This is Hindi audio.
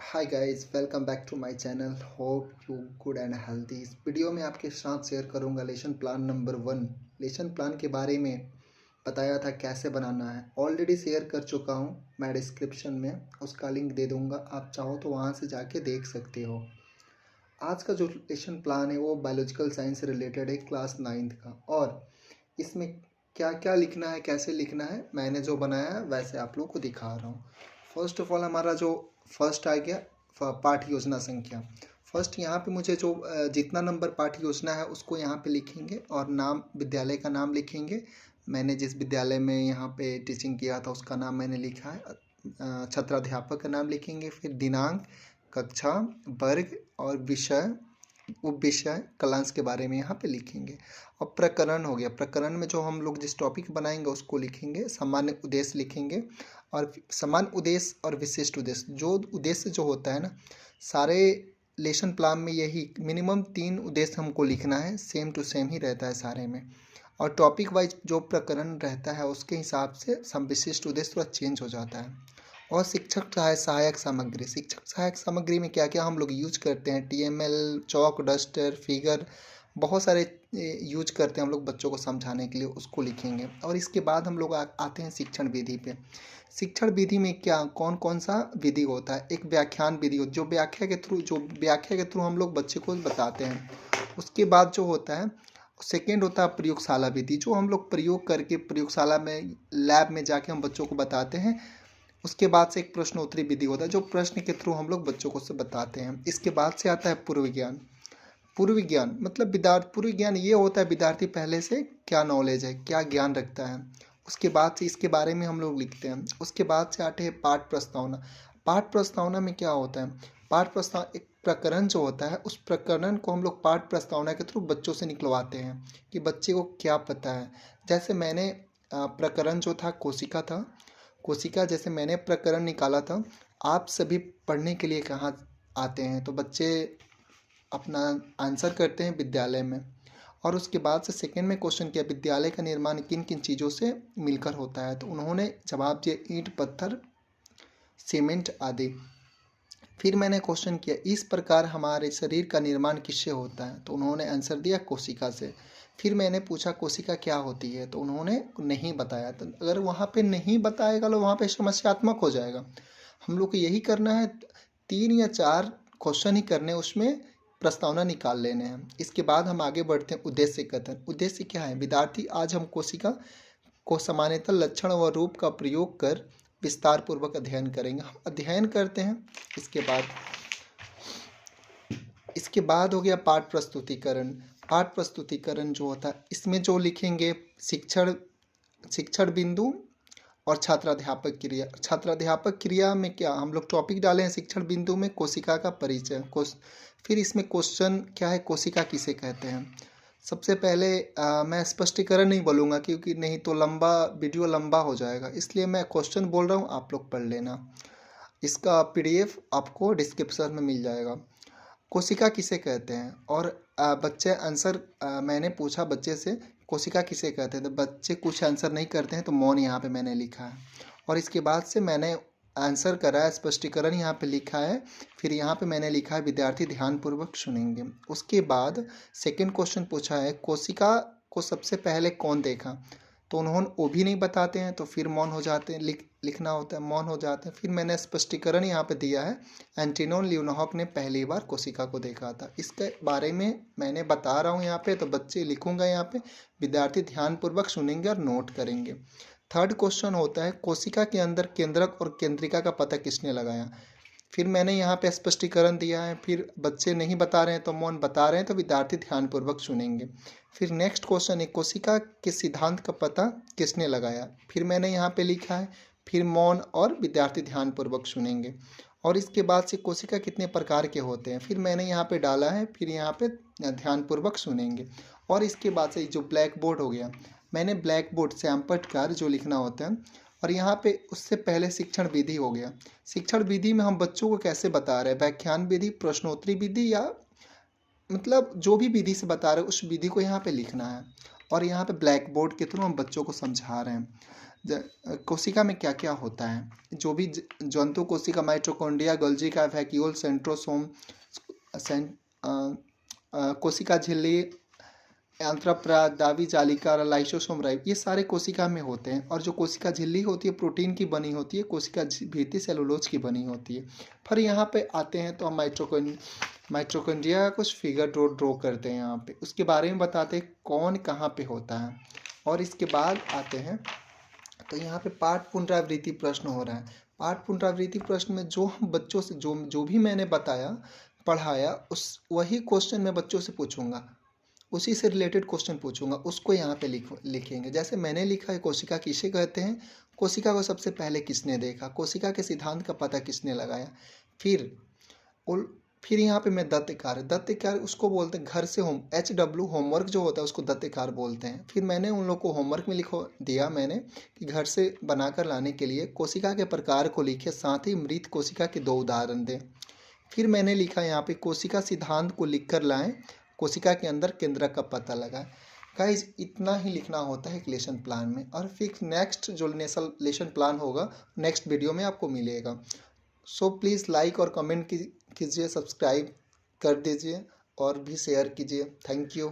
Hi guys, welcome back to my channel. Hope you good and healthy. इस वीडियो में आपके साथ शेयर करूंगा lesson plan number 1। Lesson plan के बारे में बताया था कैसे बनाना है, ऑलरेडी शेयर कर चुका हूं। मैं डिस्क्रिप्शन में उसका लिंक दे दूंगा, आप चाहो तो वहां से जाके देख सकते हो। आज का जो लेसन प्लान है वो बायोलॉजिकल साइंस से रिलेटेड है, क्लास 9th का। और इसमें क्या क्या लिखना है, कैसे लिखना है, मैंने जो बनाया है वैसे आप लोग को दिखा रहा हूँ। फर्स्ट ऑफ ऑल हमारा जो फर्स्ट आ गया पाठ योजना संख्या। फर्स्ट यहाँ पे मुझे जो जितना नंबर पाठ योजना है उसको यहाँ पे लिखेंगे और नाम, विद्यालय का नाम लिखेंगे। मैंने जिस विद्यालय में यहाँ पे टीचिंग किया था उसका नाम मैंने लिखा है। छात्राध्यापक का नाम लिखेंगे, फिर दिनांक, कक्षा, वर्ग और विषय, उप विषय, क्लास के बारे में यहाँ पे लिखेंगे। और प्रकरण हो गया, प्रकरण में जो हम लोग जिस टॉपिक बनाएंगे उसको लिखेंगे। सामान्य उद्देश्य लिखेंगे और सामान्य उद्देश्य और विशिष्ट उद्देश्य, जो उद्देश्य जो होता है ना, सारे लेसन प्लान में यही मिनिमम 3 उद्देश्य हमको लिखना है, सेम टू सेम ही रहता है सारे में। और टॉपिक वाइज जो प्रकरण रहता है उसके हिसाब से सब विशिष्ट उद्देश्य थोड़ा चेंज हो जाता है। और शिक्षक सहायक सामग्री, शिक्षक सहायक सामग्री में क्या क्या हम लोग यूज करते हैं, टीएमएल, चौक, डस्टर, फिगर, बहुत सारे यूज करते हैं हम लोग बच्चों को समझाने के लिए, उसको लिखेंगे। और इसके बाद हम लोग आते हैं शिक्षण विधि पे। शिक्षण विधि में क्या कौन कौन सा विधि होता है। एक व्याख्यान विधि होती है, जो व्याख्या के थ्रू हम लोग बच्चे को बताते हैं। उसके बाद जो होता है सेकेंड होता है प्रयोगशाला विधि, जो हम लोग प्रयोग करके प्रयोगशाला में, लैब में जाके हम बच्चों को बताते हैं। उसके बाद से एक प्रश्नोत्तरी विधि होता है, जो प्रश्न के थ्रू हम लोग बच्चों को से बताते हैं। इसके बाद से आता है पूर्व विज्ञान। पूर्व विज्ञान मतलब पूर्व विज्ञान ये होता है विद्यार्थी पहले से क्या नॉलेज है, क्या ज्ञान रखता है, उसके बाद से इसके बारे में हम लोग लिखते हैं। उसके बाद से आते हैं पाठ प्रस्तावना। पाठ प्रस्तावना में क्या होता है, पाठ प्रस्ताव एक प्रकरण जो होता है, उस प्रकरण को हम लोग पाठ प्रस्तावना के थ्रू बच्चों से निकलवाते हैं कि बच्चे को क्या पता है। जैसे मैंने प्रकरण जो था कोशिका था, कोशिका जैसे मैंने प्रकरण निकाला था। आप सभी पढ़ने के लिए कहाँ आते हैं, तो बच्चे अपना आंसर करते हैं विद्यालय में। और उसके बाद से सेकंड में क्वेश्चन किया, विद्यालय का निर्माण किन किन चीज़ों से मिलकर होता है, तो उन्होंने जवाब दिया ईंट, पत्थर, सीमेंट आदि। फिर मैंने क्वेश्चन किया, इस प्रकार हमारे शरीर का निर्माण किससे होता है, तो उन्होंने आंसर दिया कोशिका से। फिर मैंने पूछा कोशिका क्या होती है, तो उन्होंने नहीं बताया। तो अगर वहाँ पे नहीं बताएगा तो वहाँ पे समस्यात्मक हो जाएगा। हम लोग को यही करना है, 3 या 4 क्वेश्चन ही करने, उसमें प्रस्तावना निकाल लेने हैं। इसके बाद हम आगे बढ़ते हैं उद्देश्य कथन। उद्देश्य क्या है, विद्यार्थी आज हम कोशिका को सामान्यतः लक्षण व रूप का प्रयोग कर विस्तार पूर्वक अध्ययन करेंगे। हम अध्ययन करते हैं। इसके बाद हो गया पाठ प्रस्तुतिकरण। पाठ प्रस्तुतिकरण जो होता है, इसमें जो लिखेंगे शिक्षण बिंदु और छात्राध्यापक क्रिया। छात्राध्यापक क्रिया में क्या हम लोग टॉपिक डाले हैं, शिक्षण बिंदु में कोशिका का परिचय। फिर इसमें क्वेश्चन क्या है, कोशिका किसे कहते हैं। सबसे पहले मैं स्पष्टीकरण नहीं बोलूँगा क्योंकि नहीं तो वीडियो लंबा हो जाएगा, इसलिए मैं क्वेश्चन बोल रहा हूँ, आप लोग पढ़ लेना। इसका पीडीएफ आपको डिस्क्रिप्शन में मिल जाएगा। कोशिका किसे कहते हैं, और बच्चे आंसर, मैंने पूछा बच्चे से कोशिका किसे कहते हैं, तो बच्चे कुछ आंसर नहीं करते हैं, तो मौन यहाँ पे मैंने लिखा है। और इसके बाद से मैंने आंसर करा है, स्पष्टीकरण यहाँ पे लिखा है। फिर यहाँ पे मैंने लिखा है विद्यार्थी ध्यानपूर्वक सुनेंगे। उसके बाद सेकंड क्वेश्चन पूछा है, कोशिका को सबसे पहले कौन देखा, तो उन्होंने वो भी नहीं बताते हैं, तो फिर मौन हो जाते हैं, लिखना होता है, मौन हो जाते हैं। फिर मैंने स्पष्टीकरण यहाँ पे दिया है, एंटिनोन लियोनोफ ने पहली बार कोशिका को देखा था। इसके बारे में मैंने बता रहा हूँ यहाँ पे, तो बच्चे लिखूंगा यहाँ पे, विद्यार्थी ध्यानपूर्वक सुनेंगे और नोट करेंगे। थर्ड क्वेश्चन होता है, कोशिका के अंदर केंद्रक और केंद्रिका का पता किसने लगाया। फिर मैंने यहाँ पे स्पष्टीकरण दिया है। फिर बच्चे नहीं बता रहे हैं तो मौन, बता रहे हैं तो विद्यार्थी ध्यानपूर्वक सुनेंगे। फिर नेक्स्ट क्वेश्चन है, कोशिका के सिद्धांत का पता किसने लगाया। फिर मैंने यहाँ पे लिखा है, फिर मौन और विद्यार्थी ध्यानपूर्वक सुनेंगे। और इसके बाद से कोशिका कितने प्रकार के होते हैं, फिर मैंने यहाँ पे डाला है, फिर यहाँ पे ध्यानपूर्वक सुनेंगे। और इसके बाद से जो ब्लैक बोर्ड हो गया, मैंने ब्लैक बोर्ड से अम्पट कार्य जो लिखना होता है, और यहाँ पे उससे पहले शिक्षण विधि हो गया। शिक्षण विधि में हम बच्चों को कैसे बता रहे हैं, व्याख्यान विधि, प्रश्नोत्तरी विधि, या मतलब जो भी विधि से बता रहे हैं उस विधि को यहाँ पे लिखना है। और यहाँ पे ब्लैक बोर्ड के थ्रू हम बच्चों को समझा रहे हैं। कोशिका में क्या क्या होता है, जो भी जंतु कोशिका, माइटोकॉन्ड्रिया, गोल्गी का वैक्यूल, सेंट्रोसोम, कोशिका झिल्ली, आंत्रप्राद, दावी जालिका, लाइसोसोम राइब, ये सारे कोशिका में होते हैं। और जो कोशिका झिल्ली होती है प्रोटीन की बनी होती है, कोशिका भित्ति सेलुलोज की बनी होती है। फिर यहाँ पे आते हैं तो हम माइटोकॉन्ड्रिया का कुछ फिगर ड्रॉ करते हैं यहाँ पे, उसके बारे में बताते हैं कौन कहाँ पे होता है। और इसके बाद आते हैं तो यहाँ पे पाठ पुनरावृत्ति प्रश्न हो रहा है। पाठ पुनरावृत्ति प्रश्न में जो हम बच्चों से जो भी मैंने बताया पढ़ाया उस वही क्वेश्चन मैं बच्चों से पूछूंगा, उसी से रिलेटेड क्वेश्चन पूछूंगा, उसको यहाँ पे लिखेंगे। जैसे मैंने लिखा है कोशिका किसे कहते हैं, कोशिका को सबसे पहले किसने देखा, कोशिका के सिद्धांत का पता किसने लगाया। फिर यहाँ पे मैं दत्त कार्य उसको बोलते हैं घर से HW होमवर्क जो होता है उसको दत्त कार्य बोलते हैं। फिर मैंने उन लोग को होमवर्क में लिखो दिया मैंने कि घर से बनाकर लाने के लिए कोशिका के प्रकार को लिखे, साथ ही मृत कोशिका के 2 उदाहरण दें। फिर मैंने लिखा यहाँ पे कोशिका सिद्धांत को लिख कर लाएँ, कोशिका के अंदर केंद्रक का पता लगाएं। गाइज इतना ही लिखना होता है एक लेसन प्लान में। और फिर नेक्स्ट जो लेसन प्लान होगा नेक्स्ट वीडियो में आपको मिलेगा। सो प्लीज़ लाइक और कमेंट कीजिए, सब्सक्राइब कर दीजिए और भी शेयर कीजिए। Thank you.